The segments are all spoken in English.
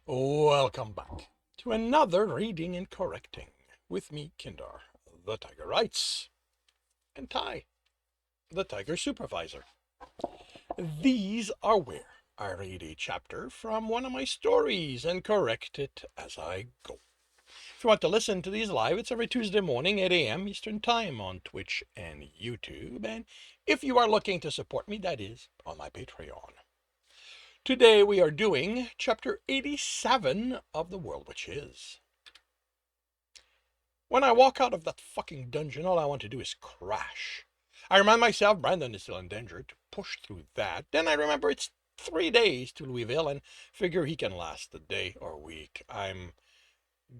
Welcome back to another reading and correcting with me, Kindar, the Tiger Writes, and Ty, the Tiger Supervisor. These are where I read a chapter from one of my stories and correct it as I go. If you want to listen to these live, it's every Tuesday morning, 8 a.m. Eastern Time on Twitch and YouTube. And if you are looking to support me, that is on my Patreon. Today we are doing chapter 87 of The World Which Is. When I walk out of that fucking dungeon, all I want to do is crash. I remind myself Brandon is still in danger to push through that. Then I remember it's 3 days to Louisville and figure he can last a day or a week. I'm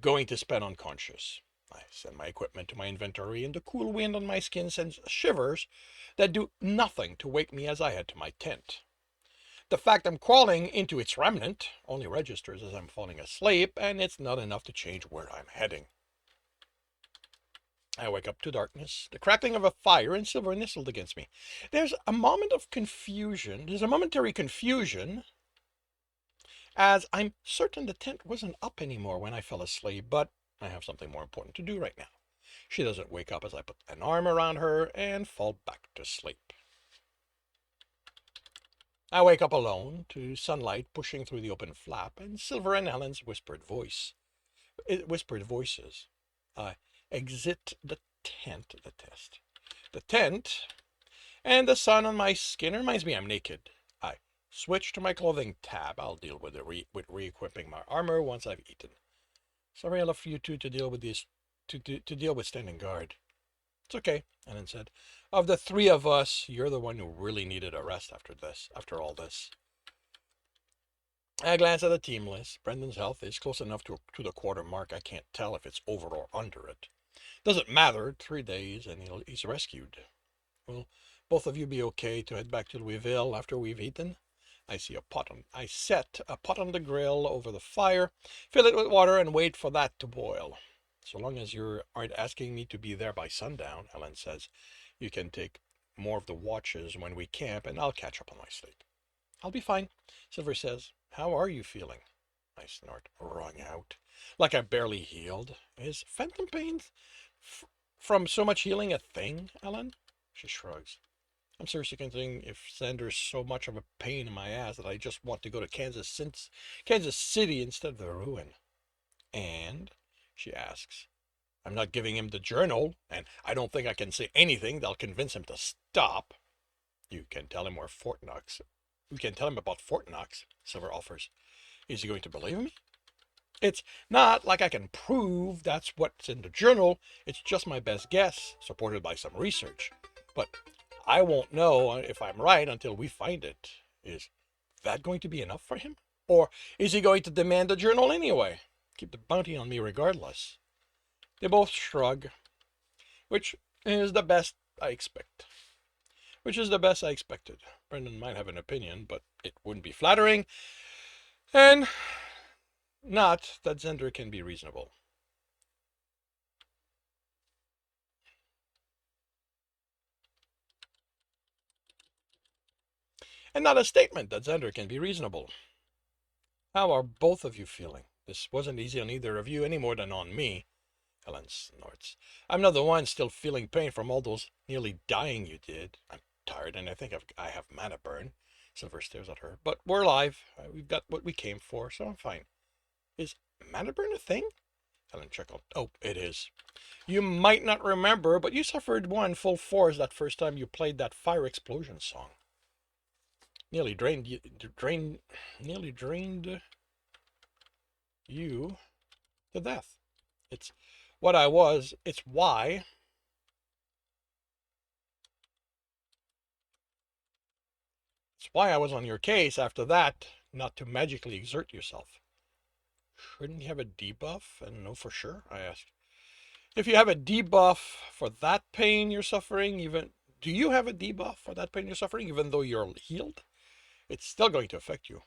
going to spend unconscious. I send my equipment to my inventory, and the cool wind on my skin sends shivers that do nothing to wake me as I head to my tent. The fact I'm crawling into its remnant only registers as I'm falling asleep, and it's not enough to change where I'm heading. I wake up to darkness, the crackling of a fire, and Silver nestled against me. There's a momentary confusion, as I'm certain the tent wasn't up anymore when I fell asleep, but I have something more important to do right now. She doesn't wake up as I put an arm around her and fall back to sleep. I wake up alone to sunlight pushing through the open flap and Silver and Helen's whispered voices. I exit the tent, the tent, and the sun on my skin reminds me I'm naked. I switch to my clothing tab. I'll deal with re-equipping my armor once I've eaten. Sorry I left you two to deal with this, to deal with standing guard. It's okay, Ellen said. Of the three of us, you're the one who really needed a rest after all this. I glance at the team list. Brendan's health is close enough to the quarter mark. I can't tell if it's over or under it. Doesn't matter. 3 days and he's rescued. Will both of you be okay to head back to Louisville after we've eaten? I set a pot on the grill over the fire, fill it with water, and wait for that to boil. So long as you aren't asking me to be there by sundown, Helen says, you can take more of the watches when we camp, and I'll catch up on my sleep. I'll be fine, Silver says. How are you feeling? I snort, wrung out, like I barely healed. Is phantom pain from so much healing a thing, Ellen? She shrugs. I'm seriously considering if Xander's so much of a pain in my ass that I just want to go to Kansas City instead of the ruin. And, she asks, I'm not giving him the journal, and I don't think I can say anything that'll convince him to stop. You can tell him about Fort Knox, Silver offers. Is he going to believe me? It's not like I can prove that's what's in the journal. It's just my best guess, supported by some research. But I won't know if I'm right until we find it. Is that going to be enough for him? Or is he going to demand the journal anyway? Keep the bounty on me regardless. They both shrug, which is the best I expect. Which is the best I expected. Brendan might have an opinion, but it wouldn't be flattering, and not that Xander can be reasonable. And not a statement that Xander can be reasonable. How are both of you feeling? This wasn't easy on either of you any more than on me. Helen snorts. I'm not the one still feeling pain from all those nearly dying you did. I'm tired and I think I have mana burn. Silver stares at her. But we're alive. We've got what we came for, so I'm fine. Is mana burn a thing? Helen chuckled. Oh, it is. You might not remember, but you suffered one full force that first time you played that fire explosion song. Nearly drained you to death. It's what I was. It's why. It's why I was on your case after that, not to magically exert yourself. Shouldn't you have a debuff and know for sure? I asked. If you have a debuff for that pain you're suffering, do you have a debuff for that pain you're suffering, even though you're healed? It's still going to affect you.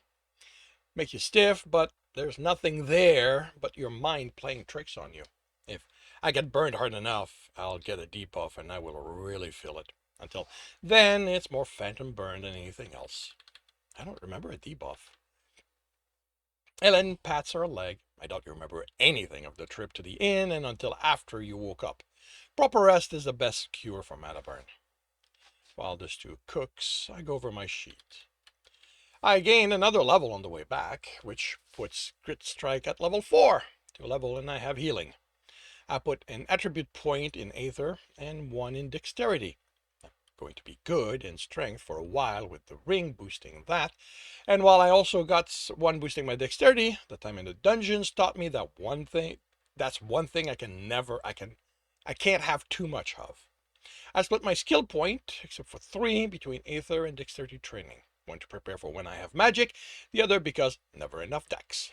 Make you stiff, but there's nothing there but your mind playing tricks on you. If I get burned hard enough, I'll get a debuff and I will really feel it. Until then, it's more phantom burn than anything else. I don't remember a debuff. Ellen pats her leg. I doubt you remember anything of the trip to the inn and until after you woke up. Proper rest is the best cure for Mataburn. While the stew cooks, I go over my sheet. I gain another level on the way back, which puts Grit Strike at level 4. To level and I have healing. I put an attribute point in Aether and one in Dexterity. I'm going to be good in Strength for a while with the ring boosting that. And while I also got one boosting my Dexterity, the time in the dungeons taught me that that's one thing I can't have too much of. I split my skill point, except for 3, between Aether and Dexterity training. One to prepare for when I have magic, the other because never enough dex.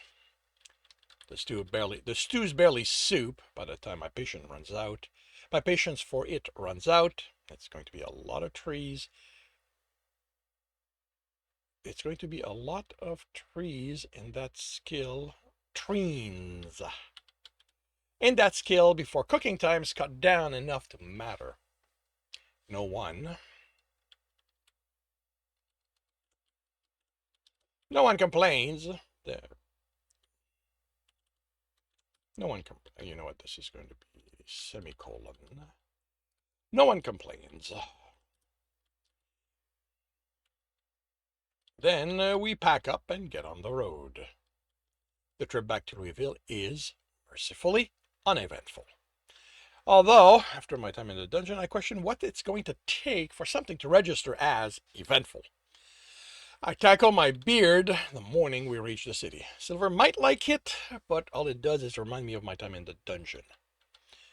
The stew's barely soup by the time my patience runs out. My patience for it runs out. It's going to be a lot of trees. It's going to be a lot of trees in that skill. Trees. In that skill before cooking time's cut down enough to matter. No one complains. There. No one complains. You know what? This is going to be semicolon. No one complains. Then we pack up and get on the road. The trip back to Louisville is, mercifully, uneventful. Although, after my time in the dungeon, I question what it's going to take for something to register as eventful. I tackle my beard the morning we reach the city. Silver might like it, but all it does is remind me of my time in the dungeon.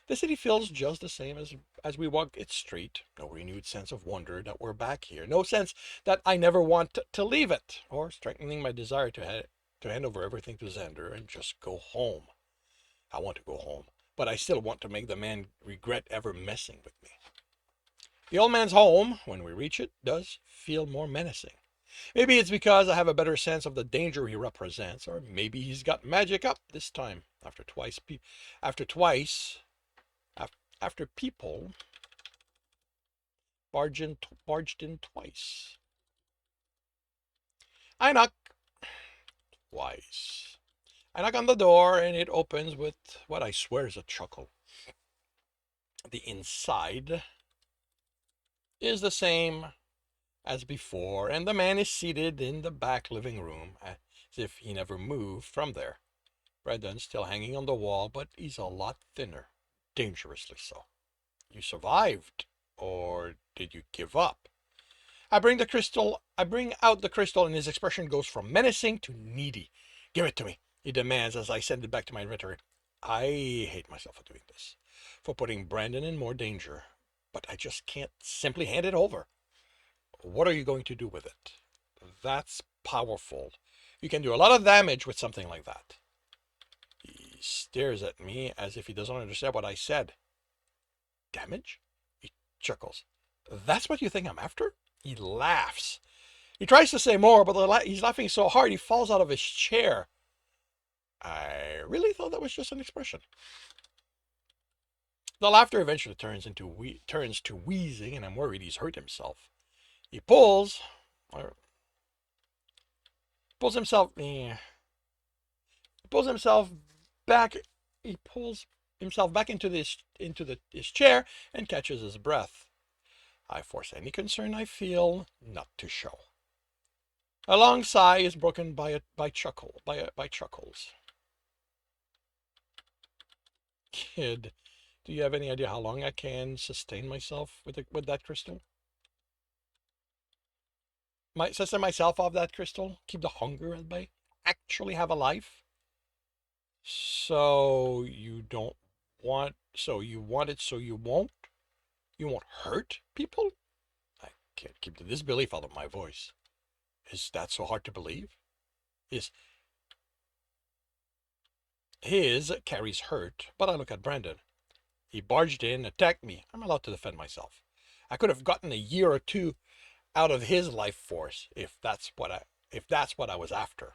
The city feels just the same as we walk its street. No renewed sense of wonder that we're back here. No sense that I never want to leave it, or strengthening my desire to hand over everything to Xander and just go home. I want to go home, but I still want to make the man regret ever messing with me. The old man's home, when we reach it, does feel more menacing. Maybe it's because I have a better sense of the danger he represents, or maybe he's got magic up this time. After people barged in twice. I knock twice. I knock on the door and it opens with what I swear is a chuckle. The inside is the same as before, and the man is seated in the back living room as if he never moved from there. Brendan's still hanging on the wall, but he's a lot thinner, dangerously so. You survived, or did you give up? I bring out the crystal, and his expression goes from menacing to needy. Give it to me, he demands as I send it back to my inventory. I hate myself for doing this, for putting Brandon in more danger, but I just can't simply hand it over. What are you going to do with it? That's powerful. You can do a lot of damage with something like that. He stares at me as if he doesn't understand what I said. Damage? He chuckles. That's what you think I'm after? He laughs. He tries to say more, but he's laughing so hard he falls out of his chair. I really thought that was just an expression. The laughter eventually turns to wheezing, and I'm worried he's hurt himself. He pulls himself back. He pulls himself back into his chair and catches his breath. I force any concern I feel not to show. A long sigh is broken by chuckles. Kid, do you have any idea how long I can sustain myself with that crystal? Sustain myself off that crystal? Keep the hunger at bay? Actually have a life? So you want it so you won't? You won't hurt people? I can't keep the disbelief out of my voice. Is that so hard to believe? His carries hurt, but I look at Brandon. He barged in, attacked me. I'm allowed to defend myself. I could have gotten a year or two out of his life force if that's what I was after.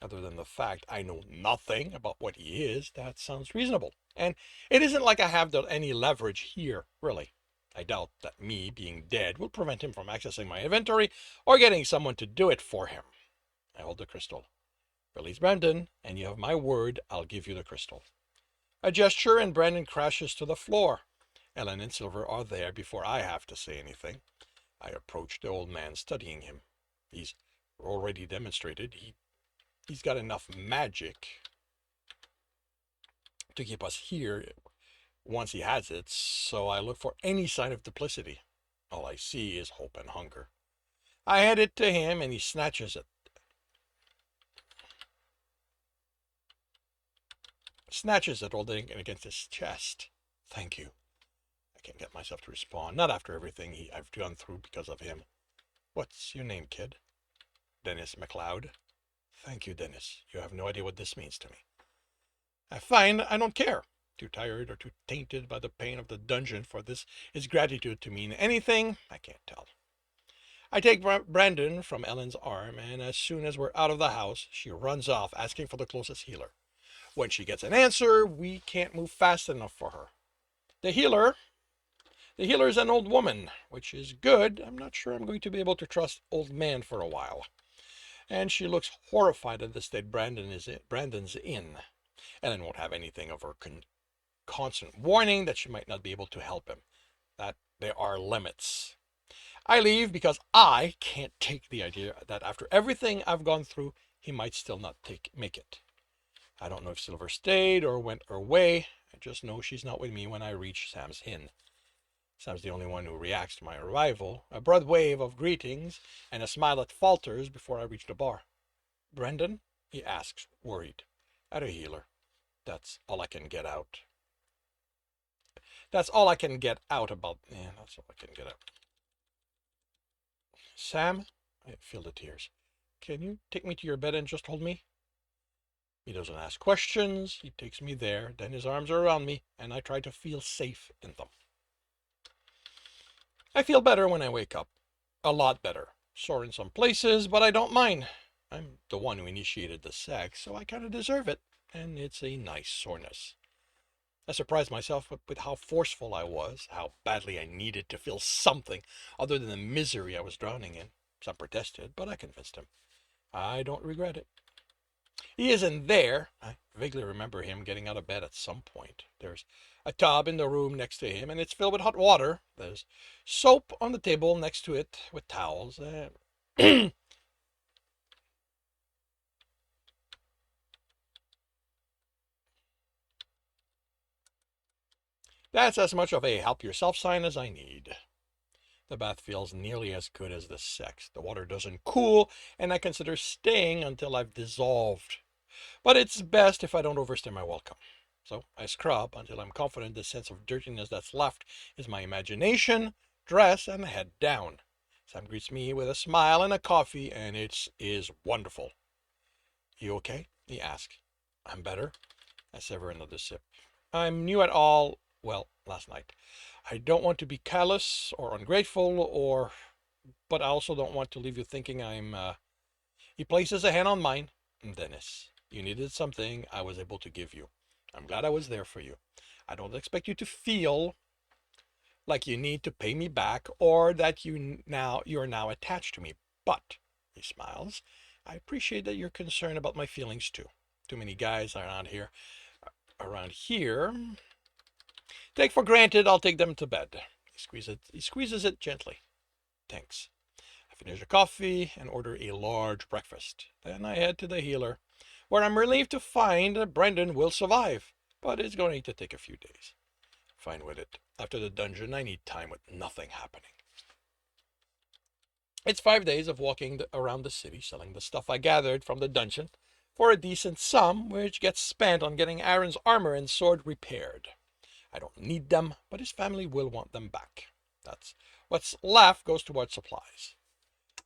Other than the fact I know nothing about what he is, that sounds reasonable. And it isn't like I have any leverage here, really. I doubt that me being dead will prevent him from accessing my inventory or getting someone to do it for him. I hold the crystal. Release Brandon, and you have my word I'll give you the crystal. A gesture, and Brandon crashes to the floor. Ellen and Silver are there before I have to say anything. I approach the old man, studying him. He's already demonstrated he's got enough magic to keep us here once he has it, so I look for any sign of duplicity. All I see is hope and hunger. I hand it to him, and he snatches it. Holding it against his chest. Thank you. I can't get myself to respond. Not after everything I've gone through because of him. What's your name, kid? Dennis McLeod. Thank you, Dennis. You have no idea what this means to me. I find I don't care. Too tired or too tainted by the pain of the dungeon for his gratitude to mean anything, I can't tell. I take Brandon from Ellen's arm, and as soon as we're out of the house, she runs off asking for the closest healer. When she gets an answer, we can't move fast enough for her. The healer is an old woman, which is good. I'm not sure I'm going to be able to trust old man for a while. And she looks horrified at the state Brandon's in. Ellen won't have anything of her constant warning that she might not be able to help him, that there are limits. I leave because I can't take the idea that after everything I've gone through, he might still not make it. I don't know if Silver stayed or went her way. I just know she's not with me when I reach Sam's inn. Sam's the only one who reacts to my arrival. A broad wave of greetings and a smile that falters before I reach the bar. Brendan? He asks, worried. At a healer. That's all I can get out. That's all I can get out about. Yeah, that's all I can get out. Sam? I feel the tears. Can you take me to your bed and just hold me? He doesn't ask questions. He takes me there. Then his arms are around me, and I try to feel safe in them. I feel better when I wake up. A lot better. Sore in some places, but I don't mind. I'm the one who initiated the sex, so I kind of deserve it. And it's a nice soreness. I surprised myself with how forceful I was, how badly I needed to feel something other than the misery I was drowning in. Some protested, but I convinced him. I don't regret it. He isn't there. I vaguely remember him getting out of bed at some point. There's a tub in the room next to him, and it's filled with hot water. There's soap on the table next to it with towels. That's as much of a help yourself sign as I need. The bath feels nearly as good as the sex. The water doesn't cool, and I consider staying until I've dissolved. But it's best if I don't overstay my welcome. So I scrub until I'm confident the sense of dirtiness that's left is my imagination, dress, and head down. Sam greets me with a smile and a coffee, and it is wonderful. You okay? He asks. I'm better. I sever another sip. I'm new at all, well, last night. I don't want to be callous or ungrateful, but I also don't want to leave you thinking He places a hand on mine. Dennis, you needed something I was able to give you. I'm glad I was there for you. I don't expect you to feel like you need to pay me back or that you're now attached to me. But, he smiles, I appreciate that you're concerned about my feelings too. Too many guys around here take for granted I'll take them to bed. He squeezes it gently. Thanks. I finish a coffee and order a large breakfast. Then I head to the healer, where I'm relieved to find that Brendan will survive, but it's going to take a few days. Fine with it. After the dungeon, I need time with nothing happening. It's 5 days of walking around the city, selling the stuff I gathered from the dungeon for a decent sum, which gets spent on getting Aaron's armor and sword repaired. I don't need them, but his family will want them back. That's what's left goes towards supplies.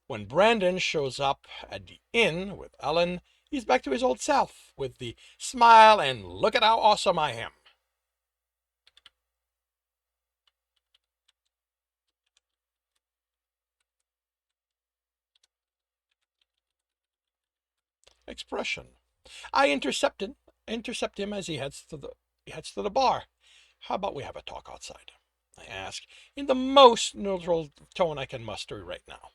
When Brandon shows up at the inn with Ellen, he's back to his old self, with the smile and look at how awesome I am. Expression. I intercept him as he heads to the bar. How about we have a talk outside? I ask, in the most neutral tone I can muster right now.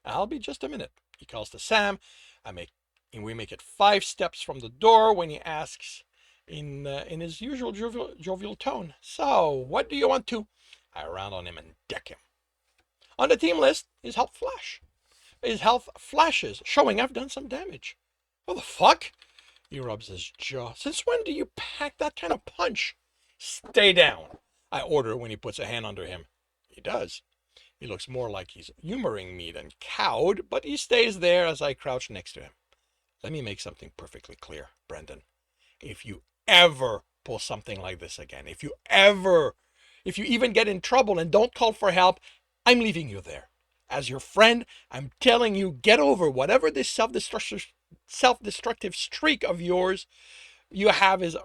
I'll be just a minute. He calls to Sam. I make And we make it 5 steps from the door when he asks in his usual jovial tone, "So, what do you want to?" I round on him and deck him. On the team list, his health flash. His health flashes, showing I've done some damage. What the fuck? He rubs his jaw. Since when do you pack that kind of punch? Stay down, I order when he puts a hand under him. He does. He looks more like he's humoring me than cowed, but he stays there as I crouch next to him. Let me make something perfectly clear, Brendan. If you ever pull something like this again, if you even get in trouble and don't call for help, I'm leaving you there. As your friend, I'm telling you, get over whatever this self-destructive streak of yours you have is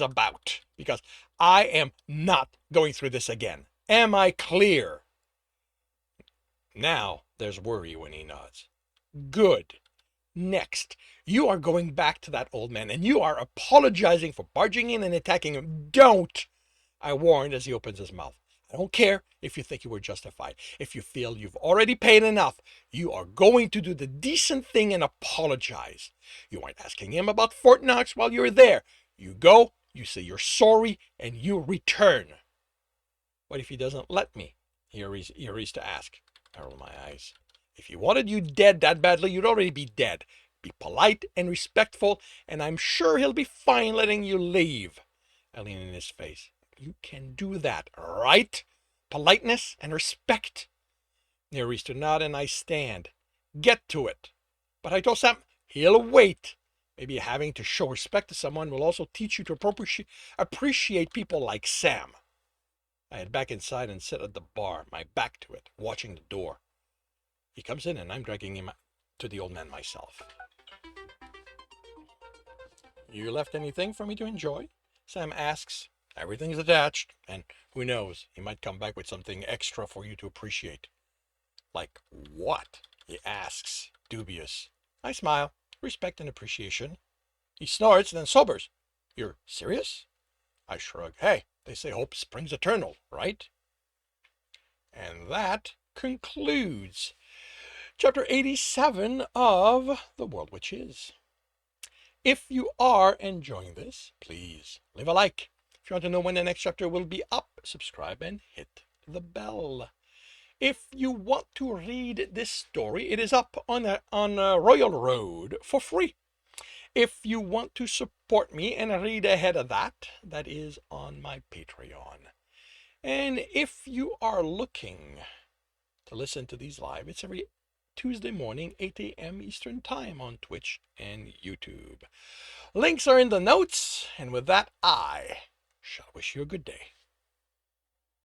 about. Because I am not going through this again. Am I clear? Now there's worry when he nods. Good. Next, you are going back to that old man and you are apologizing for barging in and attacking him. Don't! I warned as he opens his mouth. I don't care if you think you were justified. If you feel you've already paid enough, you are going to do the decent thing and apologize. You aren't asking him about Fort Knox while you're there. You go, you say you're sorry, and you return. What if he doesn't let me? He hurries to ask. I roll my eyes. If he wanted you dead that badly, you'd already be dead. Be polite and respectful, and I'm sure he'll be fine letting you leave. I lean in his face. You can do that, right? Politeness and respect. He hurries to nod, and I stand. Get to it. But I told Sam, he'll wait. Maybe having to show respect to someone will also teach you to appreciate people like Sam. I head back inside and sit at the bar, my back to it, watching the door. He comes in and I'm dragging him to the old man myself. You left anything for me to enjoy? Sam asks. Everything's attached, and who knows, he might come back with something extra for you to appreciate. Like what? He asks, dubious. I smile, respect and appreciation. He snorts, then sobers. You're serious? I shrug. Hey, they say hope springs eternal, right? And that concludes Chapter 87 of The World Which Is. If you are enjoying this, please leave a like. If you want to know when the next chapter will be up, subscribe and hit the bell. If you want to read this story, it is up on Royal Road for free. If you want to support me and read ahead of that, that is on my Patreon. And if you are looking to listen to these live, it's every Tuesday morning, 8 a.m. Eastern Time on Twitch and YouTube. Links are in the notes, and with that, I shall wish you a good day.